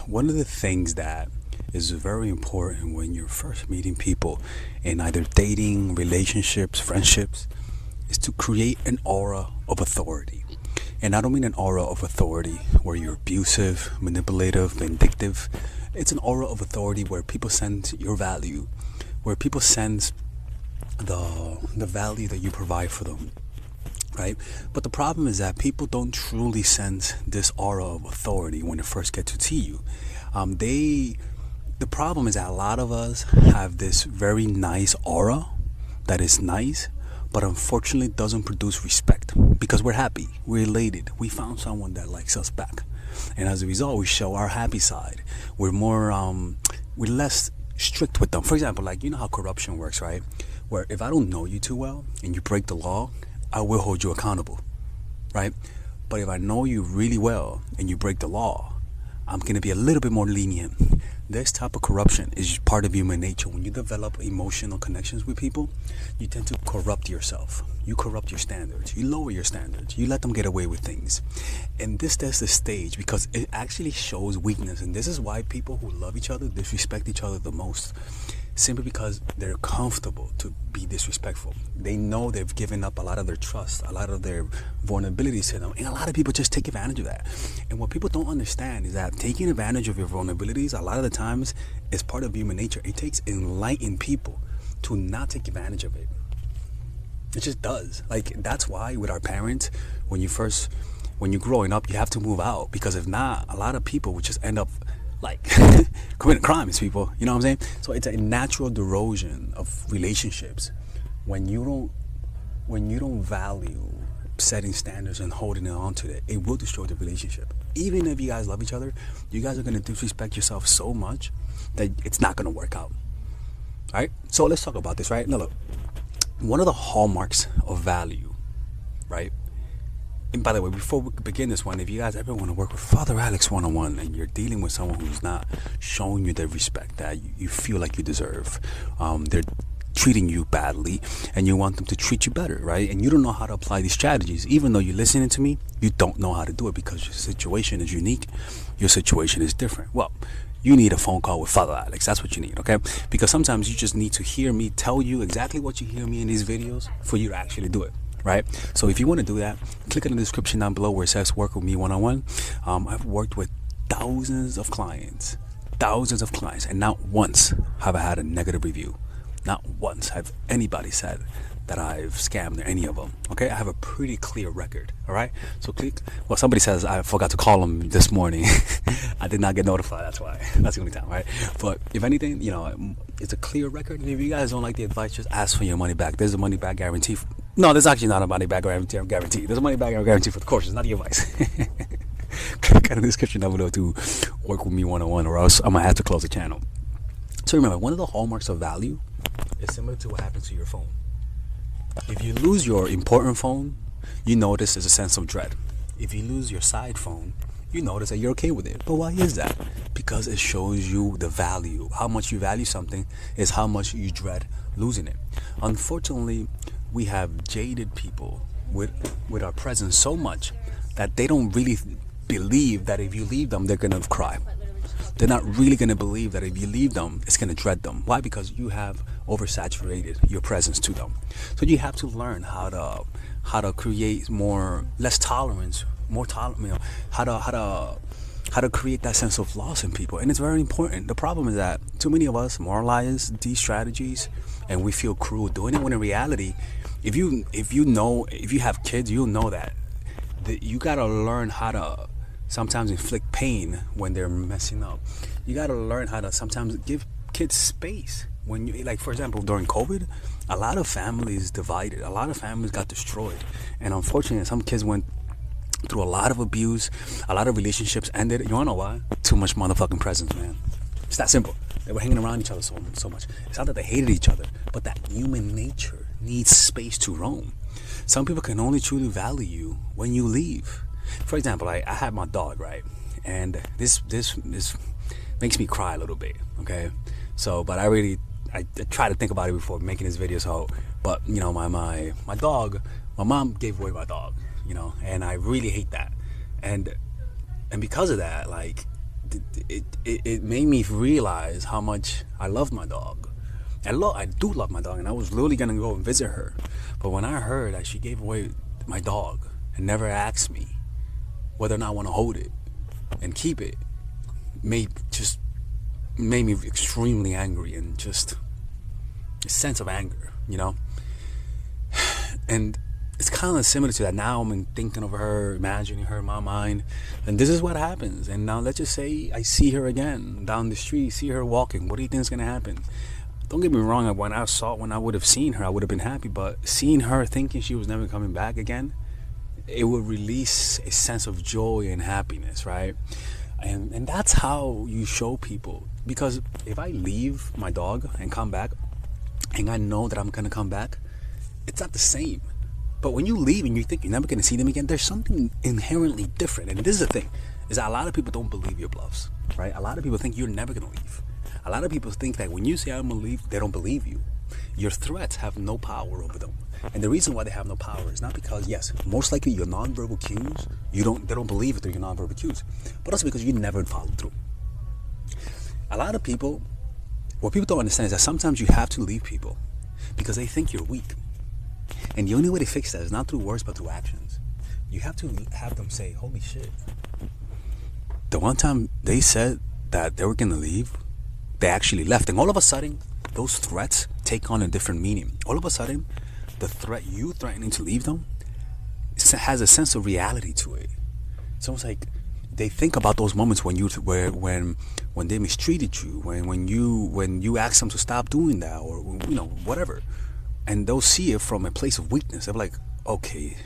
one of the things that is very important when you're first meeting people in either dating, relationships, friendships, is to create an aura of authority. And I don't mean an aura of authority where you're abusive, manipulative, vindictive. It's an aura of authority where people sense your value, where people sense the value that you provide for them, right? But the problem is that people don't truly sense this aura of authority when they first get to see you. The problem is that a lot of us have this very nice aura that is nice, but unfortunately doesn't produce respect because we're happy, we're elated, we found someone that likes us back, and as a result, we show our happy side. We're we're less strict with them. For example, like, you know how corruption works, right? Where if I don't know you too well and you break the law, I will hold you accountable, right? But if I know you really well and you break the law, I'm going to be a little bit more lenient. This type of corruption is part of human nature. When you develop emotional connections with people, you tend to corrupt yourself. You corrupt your standards. You lower your standards. You let them get away with things. And this sets the stage because it actually shows weakness. And this is why people who love each other disrespect each other the most. Simply because they're comfortable to be disrespectful. They know they've given up a lot of their trust, a lot of their vulnerabilities to them. And a lot of people just take advantage of that. And what people don't understand is that taking advantage of your vulnerabilities, a lot of the times, is part of human nature. It takes enlightened people to not take advantage of it. It just does. Like, that's why with our parents, when you're growing up, you have to move out. Because if not, a lot of people would just end up like committing crimes, people. You know what I'm saying? So it's a natural erosion of relationships when you don't value setting standards and holding on to it. It will destroy the relationship. Even if you guys love each other, you guys are going to disrespect yourself so much that it's not going to work out. All right? So let's talk about this, right? Now look, one of the hallmarks of value, right? And by the way, before we begin this one, if you guys ever want to work with Father Alex one-on-one and you're dealing with someone who's not showing you the respect that you feel like you deserve, they're treating you badly and you want them to treat you better, right? And you don't know how to apply these strategies. Even though you're listening to me, you don't know how to do it because your situation is unique. Your situation is different. Well, you need a phone call with Father Alex. That's what you need, okay? Because sometimes you just need to hear me tell you exactly what you hear me in these videos for you to actually do it. Right? So if you want to do that, click in the description down below where it says work with me one-on-one. I've worked with thousands of clients, and not once have I had a negative review. Not once have anybody said that I've scammed any of them. Okay, I have a pretty clear record. All right, so click. Well, somebody says I forgot to call them this morning. I did not get notified. That's why. That's the only time, right? But if anything, it's a clear record. And if you guys don't like the advice, just ask for your money back. There's a money back guarantee. No, there's actually not a money back guarantee. There's a money back guarantee for the courses, not the advice. Click in the description down below to work with me one-on-one, or else I'm gonna have to close the channel. So remember, one of the hallmarks of value is similar to what happens to your phone. If you lose your important phone, you notice there's a sense of dread. If you lose your side phone, you notice that you're okay with it. But why is that? Because it shows you the value. How much you value something is how much you dread losing it. Unfortunately, we have jaded people with our presence so much that they don't really believe that if you leave them, they're going to cry. They're not really going to believe that if you leave them, it's going to dread them. Why? Because you have oversaturated your presence to them. So you have to learn how to create less tolerance, how to create that sense of loss in people. And it's very important. The problem is that too many of us moralize these strategies and we feel cruel doing it, when in reality, if you have kids, you'll know that you gotta learn how to sometimes inflict pain when they're messing up. You gotta learn how to sometimes give kids space. When you, like, for example, during COVID, a lot of families divided, a lot of families got destroyed, and unfortunately, some kids went through a lot of abuse, a lot of relationships ended. You wanna know why? Too much motherfucking presence, man. It's that simple. They were hanging around each other so much. It's not that they hated each other, but that human nature needs space to roam. Some people can only truly value you when you leave. For example, I have my dog, right? And this makes me cry a little bit, okay? So, but I try to think about it before making this video. So, but my dog, my mom gave away my dog, and I really hate that. And because of that, like, it made me realize how much I love my dog. I do love my dog, and I was literally gonna go and visit her. But when I heard that she gave away my dog and never asked me whether or not I want to hold it and keep it, made me extremely angry, and just a sense of anger, And it's kind of similar to that. Now I'm thinking of her, imagining her in my mind, and this is what happens. And now let's just say I see her again down the street, see her walking. What do you think is gonna happen? Don't get me wrong. When I would have seen her, I would have been happy. But seeing her, thinking she was never coming back again, it would release a sense of joy and happiness, right? And that's how you show people. Because if I leave my dog and come back, and I know that I'm gonna come back, it's not the same. But when you leave and you think you're never gonna see them again, there's something inherently different. And this is the thing, is that a lot of people don't believe your bluffs, right? A lot of people think you're never gonna leave. A lot of people think that when you say I'm gonna leave, they don't believe you. Your threats have no power over them. And the reason why they have no power is not because, yes, most likely your nonverbal cues, they don't believe it through your nonverbal cues, but also because you never follow through. A lot of people, what people don't understand is that sometimes you have to leave people because they think you're weak. And the only way to fix that is not through words, but through actions. You have to have them say, holy shit. The one time they said that they were gonna leave, they actually left. And all of a sudden, those threats take on a different meaning. All of a sudden, the threat, you threatening to leave them, has a sense of reality to it. It's almost like they think about those moments when they mistreated you, when you ask them to stop doing that, or whatever, and they'll see it from a place of weakness. They're like, okay,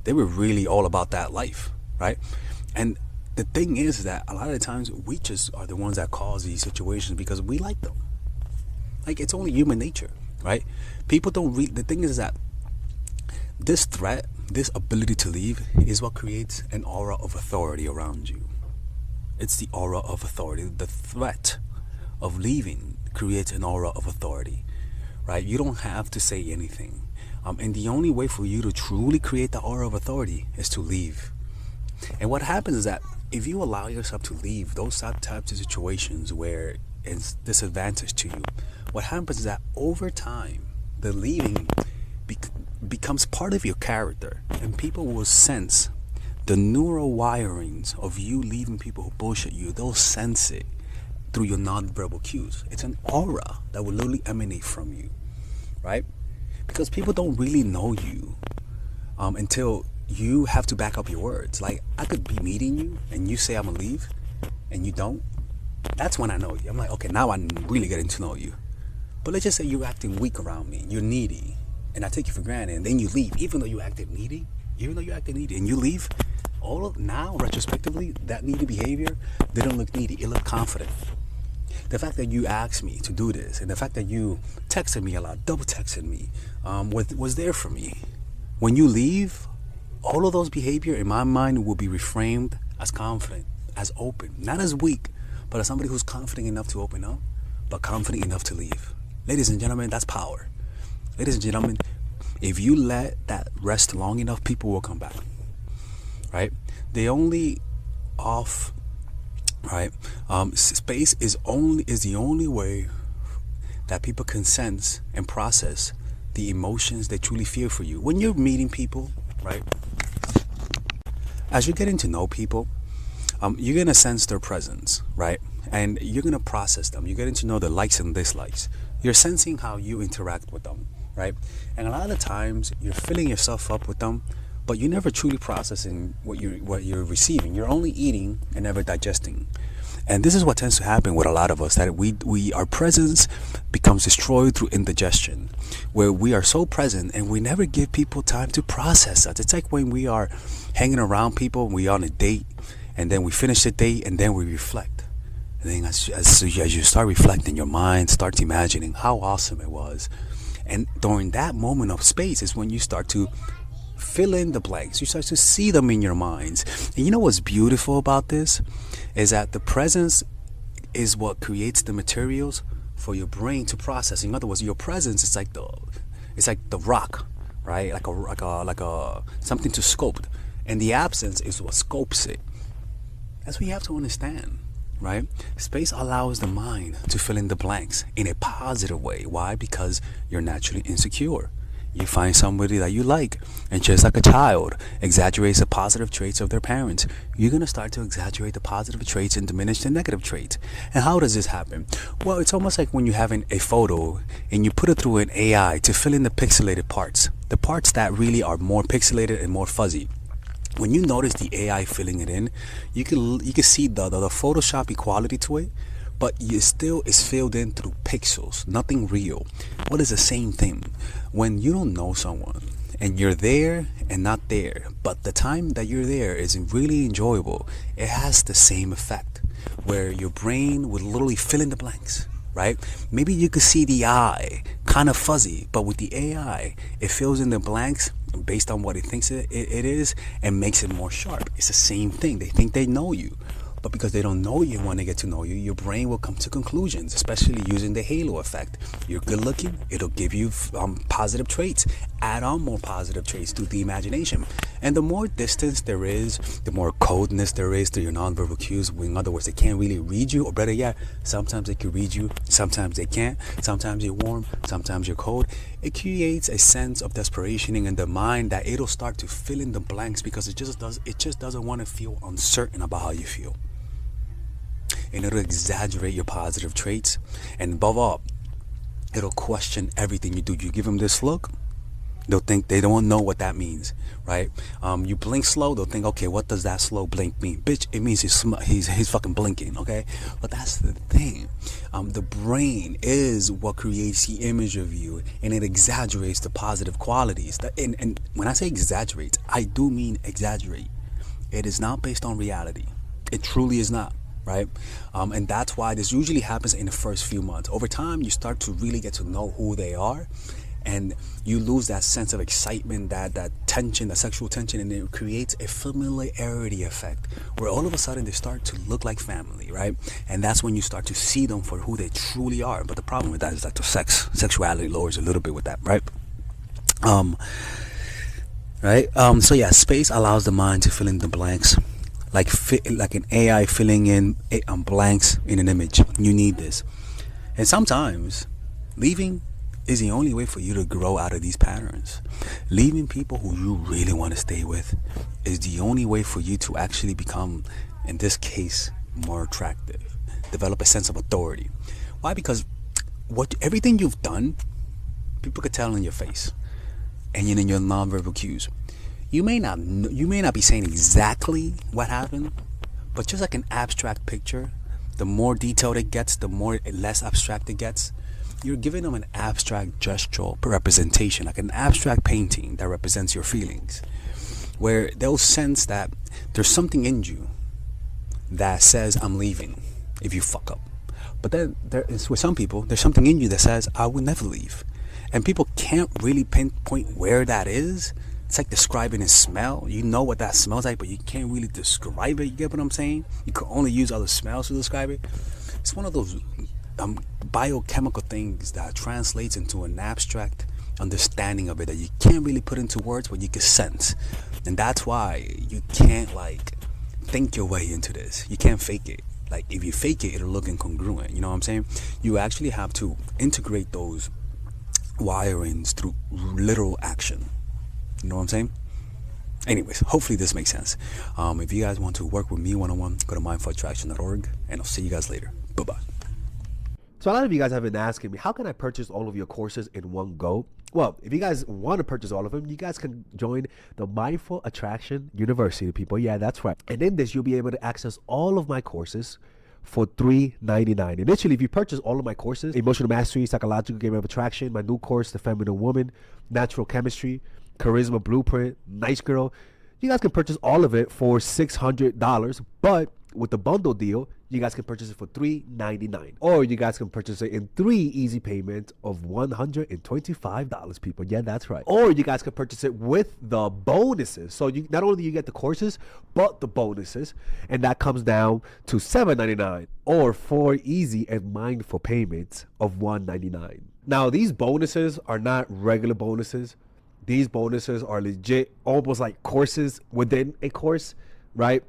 they were really all about that life, right? And the thing is that a lot of the times we just are the ones that cause these situations because we like them. Like, it's only human nature, right? People don't the thing is that this threat, this ability to leave, is what creates an aura of authority around you. It's the aura of authority. The threat of leaving creates an aura of authority, right? You don't have to say anything. And the only way for you to truly create the aura of authority is to leave. And what happens is that if you allow yourself to leave those types of situations where it's disadvantage to you, what happens is that over time, the leaving becomes part of your character, and people will sense the neural wirings of you leaving people who bullshit you. They'll sense it through your non-verbal cues. It's an aura that will literally emanate from you, right? Because people don't really know you until you have to back up your words. Like, I could be meeting you and you say I'm gonna leave and you don't. That's when I know you. I'm like, okay, now I'm really getting to know you. But let's just say you're acting weak around me, you're needy, and I take you for granted, and then you leave, even though you acted needy, and you leave. Now, retrospectively, that needy behavior didn't look needy, it looked confident. The fact that you asked me to do this, and the fact that you texted me a lot, double texted me, was there for me. When you leave, all of those behavior in my mind will be reframed as confident, as open, not as weak, but as somebody who's confident enough to open up, but confident enough to leave. Ladies and gentlemen, that's power. Ladies and gentlemen, if you let that rest long enough, people will come back, right? They only off, right? Space is the only way that people can sense and process the emotions they truly feel for you. When you're meeting people, right? As you're getting to know people, you're gonna sense their presence, right? And you're gonna process them. You're getting to know their likes and dislikes. You're sensing how you interact with them, right? And a lot of times you're filling yourself up with them, but you're never truly processing what you're receiving. You're only eating and never digesting. And this is what tends to happen with a lot of us, that our presence becomes destroyed through indigestion, where we are so present and we never give people time to process us. It's like when we are hanging around people, we're on a date, and then we finish the date, and then we reflect. And then as you start reflecting, your mind starts imagining how awesome it was. And during that moment of space is when you start to fill in the blanks. You start to see them in your minds. And you know what's beautiful about this? Is that the presence is what creates the materials for your brain to process. In other words, your presence is like the rock, right? Like a something to scope. And the absence is what scopes it. That's what you have to understand. right? Space allows the mind to fill in the blanks in a positive way. Why? Because you're naturally insecure. You find somebody that you like, and just like a child exaggerates the positive traits of their parents, you're going to start to exaggerate the positive traits and diminish the negative traits. And how does this happen? Well, it's almost like when you have a photo and you put it through an AI to fill in the pixelated parts, the parts that really are more pixelated and more fuzzy. When you notice the AI filling it in, you can see the Photoshop equality to it, but you still is filled in through pixels, nothing real. What is the same thing? When you don't know someone and you're there and not there, but the time that you're there is really enjoyable, it has the same effect where your brain would literally fill in the blanks, right? Maybe you could see the eye kind of fuzzy, but with the AI, it fills in the blanks based on what it thinks it is and makes it more sharp. It's the same thing. They think they know you, but because they don't know you, when they get to know you, your brain will come to conclusions, especially using the halo effect. You're good looking, it'll give you positive traits. Add on more positive traits to the imagination. And the more distance there is, the more coldness there is to your nonverbal cues. In other words, they can't really read you, or better yet, sometimes they can read you, sometimes they can't. Sometimes you're warm, sometimes you're cold. It creates a sense of desperation in the mind that it'll start to fill in the blanks because it just doesn't want to feel uncertain about how you feel. And it'll exaggerate your positive traits, and above all, it'll question everything you do. You give them this look, they'll think they don't know what that means, right? You blink slow, they'll think, okay, what does that slow blink mean? Bitch, it means he's fucking blinking, okay? But that's the thing. The brain is what creates the image of you, and it exaggerates the positive qualities. And when I say exaggerate, I do mean exaggerate. It is not based on reality. It truly is not. Right? And that's why this usually happens in the first few months. Over time, you start to really get to know who they are, and you lose that sense of excitement, that tension, that sexual tension, and it creates a familiarity effect where all of a sudden they start to look like family, right? And that's when you start to see them for who they truly are. But the problem with that is that the sexuality lowers a little bit with that, right? So yeah, space allows the mind to fill in the blanks. Like an AI filling in blanks in an image. You need this. And sometimes leaving is the only way for you to grow out of these patterns. Leaving people who you really want to stay with is the only way for you to actually become, in this case, more attractive. Develop a sense of authority. Why? Because everything you've done, people could tell in your face and in your nonverbal cues. You may not be saying exactly what happened, but just like an abstract picture, the more detailed it gets, the more less abstract it gets. You're giving them an abstract gestural representation, like an abstract painting that represents your feelings, where they'll sense that there's something in you that says, I'm leaving if you fuck up. But then with some people, there's something in you that says, I will never leave. And people can't really pinpoint where that is. It's like describing a smell. You know what that smells like, but you can't really describe it. You get what I'm saying? You can only use other smells to describe it. It's one of those biochemical things that translates into an abstract understanding of it that you can't really put into words, but you can sense. And that's why you can't think your way into this. You can't fake it. Like if you fake it, it'll look incongruent. You know what I'm saying? You actually have to integrate those wirings through literal action. You know what I'm saying? Anyways, hopefully this makes sense. If you guys want to work with me one-on-one, go to mindfulattraction.org, and I'll see you guys later. Bye-bye. So a lot of you guys have been asking me, how can I purchase all of your courses in one go? Well, if you guys want to purchase all of them, you guys can join the Mindful Attraction University, people. Yeah, that's right. And in this, you'll be able to access all of my courses for $3.99. Initially, if you purchase all of my courses, Emotional Mastery, Psychological Game of Attraction, my new course, The Feminine Woman, Natural Chemistry, Charisma Blueprint, Nice Girl, you guys can purchase all of it for $600. But with the bundle deal, you guys can purchase it for $3.99. Or you guys can purchase it in 3 easy payments of $125, people. Yeah, that's right. Or you guys can purchase it with the bonuses. So not only do you get the courses, but the bonuses. And that comes down to $7.99. Or 4 easy and mindful payments of $199. Now, these bonuses are not regular bonuses. These bonuses are legit, almost like courses within a course, right?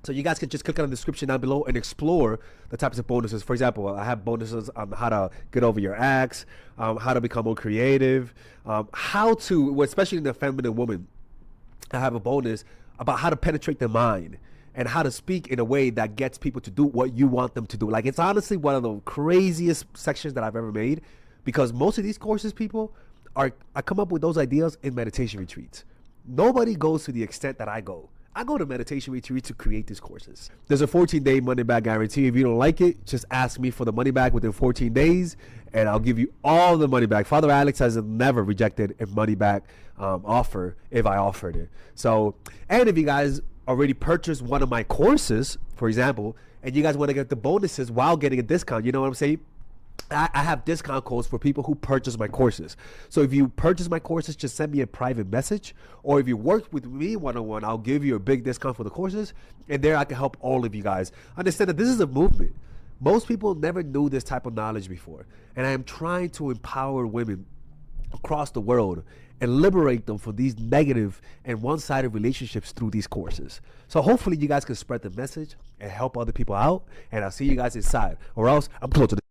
So you guys can just click on the description down below and explore the types of bonuses. For example, I have bonuses on how to get over your ex, how to become more creative, how to, well, especially in the feminine woman, I have a bonus about how to penetrate the mind and how to speak in a way that gets people to do what you want them to do. Like, it's honestly one of the craziest sections that I've ever made, because most of these courses, people, I come up with those ideas in meditation retreats. Nobody goes to the extent that I go. I go to meditation retreat to create these courses. There's a 14-day money back guarantee. If you don't like it, just ask me for the money back within 14 days, and I'll give you all the money back. Father Alex has never rejected a money back offer if I offered it. So, and if you guys already purchased one of my courses, for example, and you guys want to get the bonuses while getting a discount, you know what I'm saying? I have discount codes for people who purchase my courses. So if you purchase my courses, just send me a private message. Or if you work with me one-on-one, I'll give you a big discount for the courses. And there I can help all of you guys understand that this is a movement. Most people never knew this type of knowledge before. And I am trying to empower women across the world and liberate them from these negative and one-sided relationships through these courses. So hopefully you guys can spread the message and help other people out. And I'll see you guys inside. Or else I'm close to